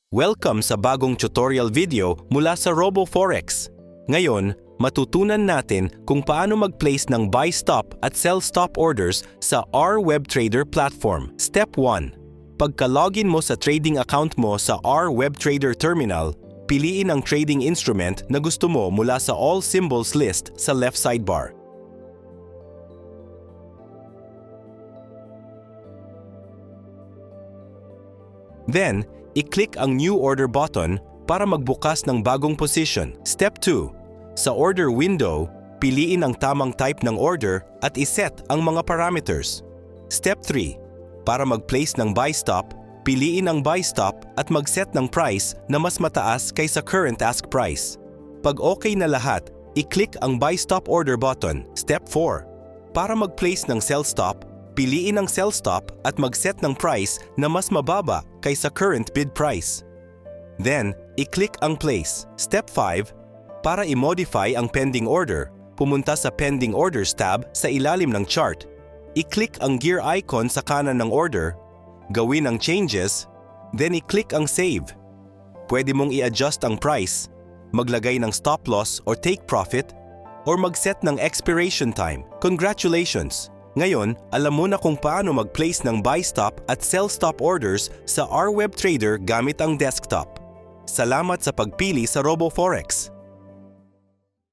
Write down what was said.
Welcome sa bagong tutorial video mula sa RoboForex. Ngayon, matutunan natin kung paano mag-place ng buy stop at sell stop orders sa R WebTrader platform. Step 1. Pagka-login mo sa trading account mo sa R WebTrader terminal, piliin ang trading instrument na gusto mo mula sa All Symbols list sa left sidebar. Then, i-click ang New Order button para magbukas ng bagong position. Step 2. Sa order window, piliin ang tamang type ng order at iset ang mga parameters. Step 3. Para mag-place ng buy stop, piliin ang buy stop at mag-set ng price na mas mataas kaysa current ask price. Pag okay na lahat, i-click ang buy stop order button. Step 4. Para mag-place ng sell stop, piliin ang sell stop at mag-set ng price na mas mababa kaysa current bid price. Then, i-click ang place. Step 5. Para i-modify ang pending order, pumunta sa Pending Orders tab sa ilalim ng chart. I-click ang gear icon sa kanan ng order, gawin ang changes, then i-click ang save. Pwede mong i-adjust ang price, maglagay ng stop loss or take profit, or mag-set ng expiration time. Congratulations! Ngayon, alam mo na kung paano mag-place ng buy stop at sell stop orders sa R WebTrader gamit ang desktop. Salamat sa pagpili sa RoboForex.